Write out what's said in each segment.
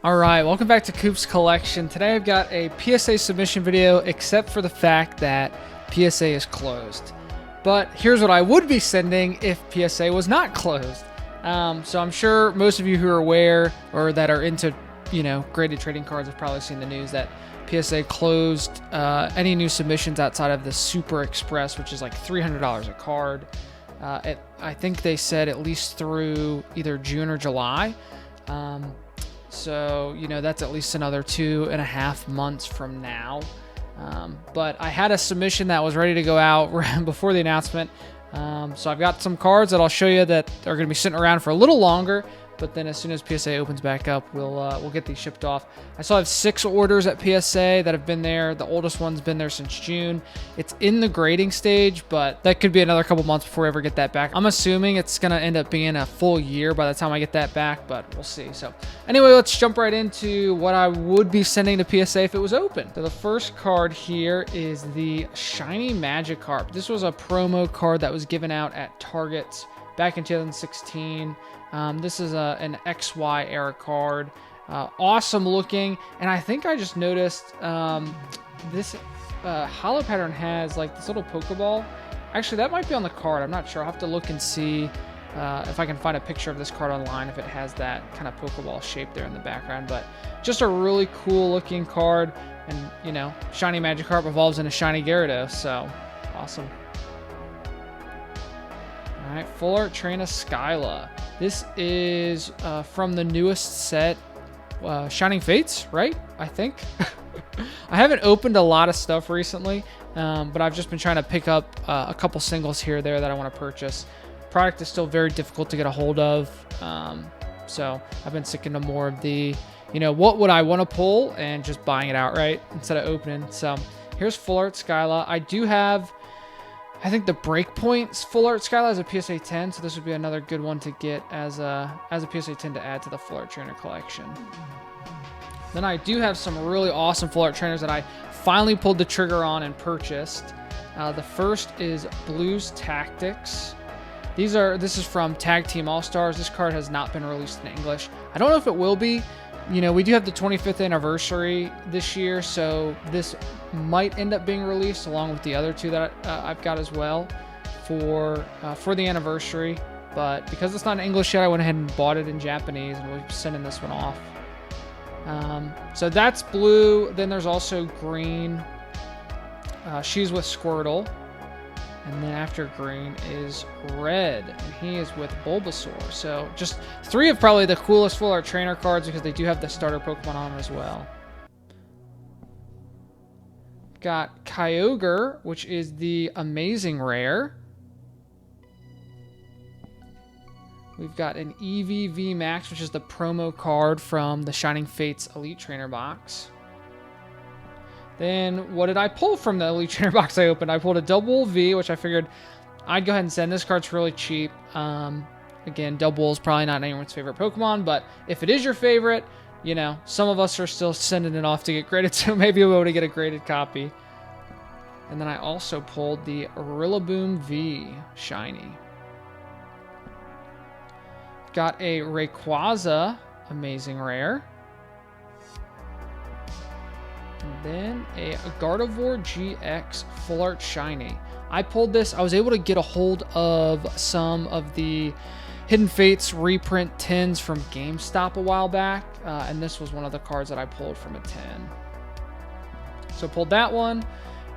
All right, welcome back to Coop's Collection. Today I've got a PSA submission video, except for the fact that PSA is closed. But here's what I would be sending if PSA was not closed. So I'm sure most of you who are aware or that are into, graded trading cards have probably seen the news that PSA closed any new submissions outside of the Super Express, which is like $300 a card. I think they said at least through either June or July. So, that's at least another 2.5 months from now. But I had a submission that was ready to go out before the announcement. So I've got some cards that I'll show you that are going to be sitting around for a little longer. But then as soon as PSA opens back up, we'll get these shipped off. I still have 6 orders at PSA that have been there. The oldest one's been there since June. It's in the grading stage, but that could be another couple months before we ever get that back. I'm assuming it's going to end up being a full year by the time I get that back, but we'll see. So anyway, let's jump right into what I would be sending to PSA if it was open. So the first card here is the Shiny Magikarp. This was a promo card that was given out at Target back in 2016. This is an XY era card. Awesome looking. And I think I just noticed this holo pattern has like this little Pokeball. Actually, that might be on the card. I'm not sure. I'll have to look and see if I can find a picture of this card online, if it has that kind of Pokeball shape there in the background. But just a really cool looking card. And, Shiny Magikarp evolves into Shiny Gyarados. So awesome. All right, Full Art Trainer Skyla. This is from the newest set, Shining Fates, right? I think. I haven't opened a lot of stuff recently, but I've just been trying to pick up a couple singles here or there that I want to purchase. Product is still very difficult to get a hold of, so I've been sticking to more of the, what would I want to pull and just buying it outright instead of opening. So here's Full Art Skyla. I do have, I think the Breakpoint's Full Art Skyla is a PSA 10, so this would be another good one to get as a PSA 10 to add to the Full Art Trainer collection. Then I do have some really awesome Full Art Trainers that I finally pulled the trigger on and purchased. The first is Blues Tactics. This is from Tag Team All-Stars. This card has not been released in English. I don't know if it will be. We do have the 25th anniversary this year, so this might end up being released along with the other 2 that I've got as well for the anniversary. But because it's not in English yet, I went ahead and bought it in Japanese, and we're sending this one off. So that's blue. Then there's also green. She's with Squirtle. And then after green is red, and he is with Bulbasaur. So just 3 of probably the coolest Full Art Trainer cards because they do have the starter Pokemon on as well. Got Kyogre, which is the Amazing Rare. We've got an Eevee VMAX, which is the promo card from the Shining Fates Elite Trainer box. Then, what did I pull from the Elite Trainer box I opened? I pulled a Double V, which I figured I'd go ahead and send. This card's really cheap. Again, Double is probably not anyone's favorite Pokemon, but if it is your favorite, some of us are still sending it off to get graded, so maybe we'll be able to get a graded copy. And then I also pulled the Rillaboom V Shiny. Got a Rayquaza Amazing Rare. And then a Gardevoir GX Full Art Shiny. I pulled this. I was able to get a hold of some of the Hidden Fates reprint 10s from GameStop a while back, and this was one of the cards that I pulled from a 10. So pulled that one,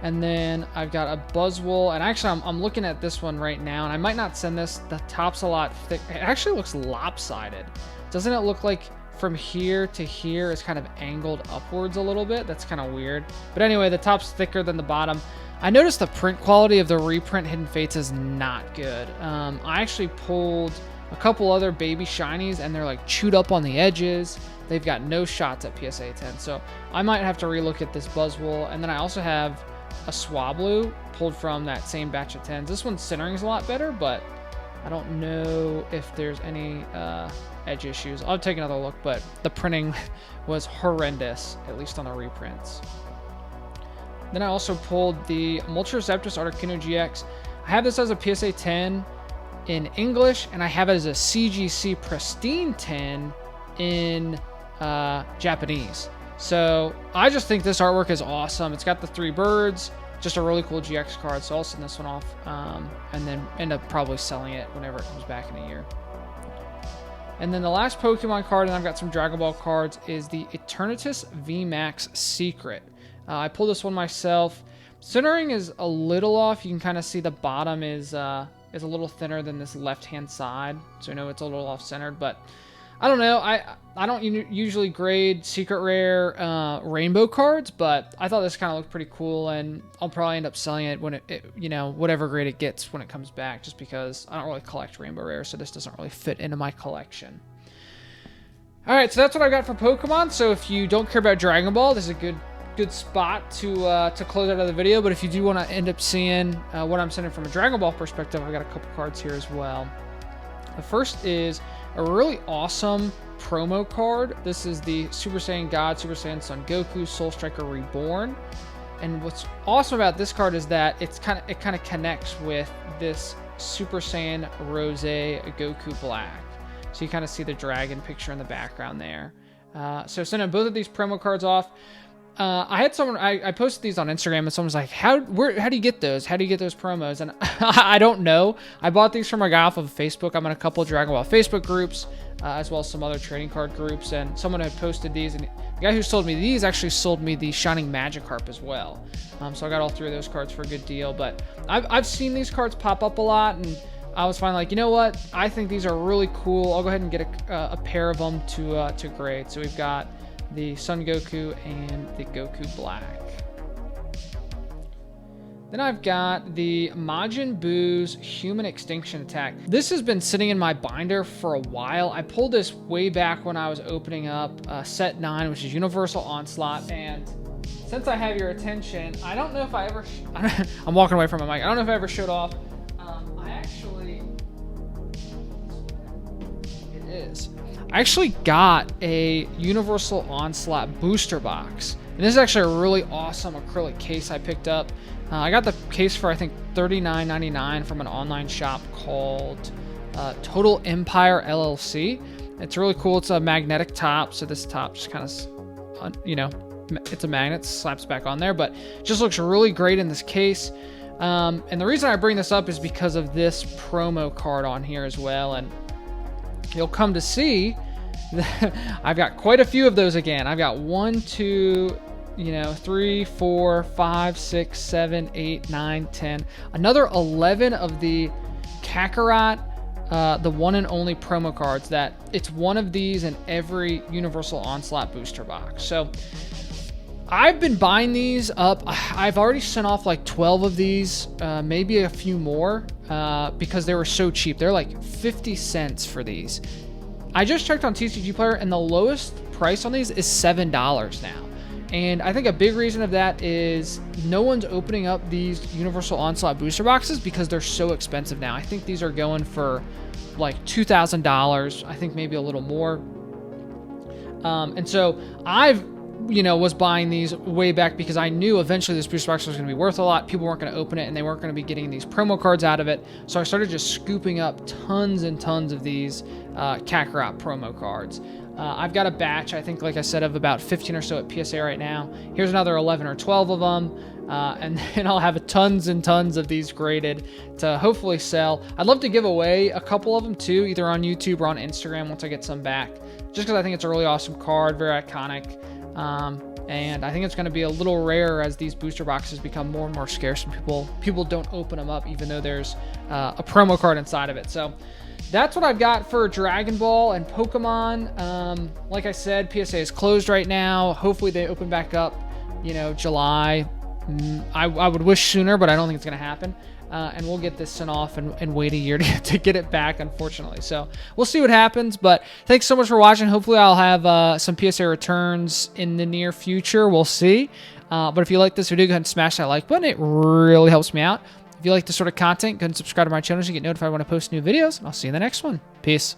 and then I've got a Buzzwole, and actually I'm looking at this one right now, and I might not send this. The top's a lot thick. It actually looks lopsided. Doesn't it look like from here to here is kind of angled upwards a little bit? That's kind of weird. But anyway, the top's thicker than the bottom. I noticed the print quality of the reprint Hidden Fates is not good. I actually pulled a couple other baby shinies, and they're like chewed up on the edges. They've got no shots at PSA 10. So I might have to relook at this Buzzwole. And then I also have a Swablu pulled from that same batch of 10s. This one's centering is a lot better, but I don't know if there's any edge issues. I'll take another look, but the printing was horrendous, at least on the reprints. Then I also pulled the Moltres Articuno GX. I have this as a PSA 10 in English, and I have it as a CGC Pristine 10 in Japanese. So I just think this artwork is awesome. It's got the 3 birds, just a really cool GX card. So I'll send this one off and then end up probably selling it whenever it comes back in a year. And then the last Pokemon card, and I've got some Dragon Ball cards, is the Eternatus VMAX Secret. I pulled this one myself. Centering is a little off. You can kind of see the bottom is a little thinner than this left-hand side. So I know it's a little off-centered, but I don't know. I don't usually grade secret rare rainbow cards, but I thought this kind of looked pretty cool, and I'll probably end up selling it when it you know, whatever grade it gets when it comes back, just because I don't really collect rainbow rares, so this doesn't really fit into my collection. All right, so that's what I got for Pokemon. So if you don't care about Dragon Ball, this is a good spot to close out of the video. But if you do want to end up seeing what I'm sending from a Dragon Ball perspective, I've got a couple cards here as well. The first is a really awesome promo card. This is the Super Saiyan God, Super Saiyan Son Goku, Soul Striker Reborn. And what's awesome about this card is that it kind of connects with this Super Saiyan Rose Goku Black. So you kind of see the dragon picture in the background there. So sending both of these promo cards off. I had someone, I posted these on Instagram, and someone's like, how do you get those? How do you get those promos? And I don't know. I bought these from a guy off of Facebook. I'm in a couple of Dragon Ball Facebook groups, as well as some other trading card groups. And someone had posted these, and the guy who sold me these actually sold me the Shining Magikarp as well. So I got all 3 of those cards for a good deal. But I've seen these cards pop up a lot, and I was finally like, you know what? I think these are really cool. I'll go ahead and get a pair of them to grade. So we've got the Son Goku and the Goku Black. Then I've got the Majin Buu's Human Extinction Attack. This has been sitting in my binder for a while. I pulled this way back when I was opening up set 9, which is Universal Onslaught. And since I have your attention, I don't know if I ever... I'm walking away from my mic. I don't know if I ever showed off. I actually got a Universal Onslaught booster box, and this is actually a really awesome acrylic case I picked up. I got the case for I think $39.99 from an online shop called Total Empire LLC. It's really cool. It's a magnetic top, so this top just kind of, you know, it's a magnet, slaps back on there, but it just looks really great in this case. And the reason I bring this up is because of this promo card on here as well, and you'll come to see that I've got quite a few of those again. I've got 1, 2, 3, 4, 5, 6, 7, 8, 9, 10. Another 11 of the Kakarot, the one and only promo cards that it's one of these in every Universal Onslaught booster box. So I've been buying these up. I've already sent off like 12 of these, maybe a few more, because they were so cheap. They're like 50 cents for these. I just checked on TCG Player, and the lowest price on these is $7 now. And I think a big reason of that is no one's opening up these Universal Onslaught booster boxes because they're so expensive now. I think these are going for like $2,000. I think maybe a little more. And so I've was buying these way back because I knew eventually this booster box was going to be worth a lot. People weren't going to open it, and they weren't going to be getting these promo cards out of it. So I started just scooping up tons and tons of these Kakarot promo cards. I've got a batch, I think, like I said, of about 15 or so at PSA right now. Here's another 11 or 12 of them. And then I'll have tons and tons of these graded to hopefully sell. I'd love to give away a couple of them too, either on YouTube or on Instagram once I get some back. Just because I think it's a really awesome card, very iconic. And I think it's going to be a little rarer as these booster boxes become more and more scarce, and people don't open them up even though there's a promo card inside of it. So that's what I've got for Dragon Ball and Pokemon. Like I said, PSA is closed right now. Hopefully they open back up, July. I would wish sooner, but I don't think it's going to happen. And we'll get this sent off and wait a year to get it back, unfortunately. So we'll see what happens. But thanks so much for watching. Hopefully I'll have some PSA returns in the near future. We'll see. But if you like this video, go ahead and smash that like button. It really helps me out. If you like this sort of content, go ahead and subscribe to my channel so you get notified when I post new videos. And I'll see you in the next one. Peace.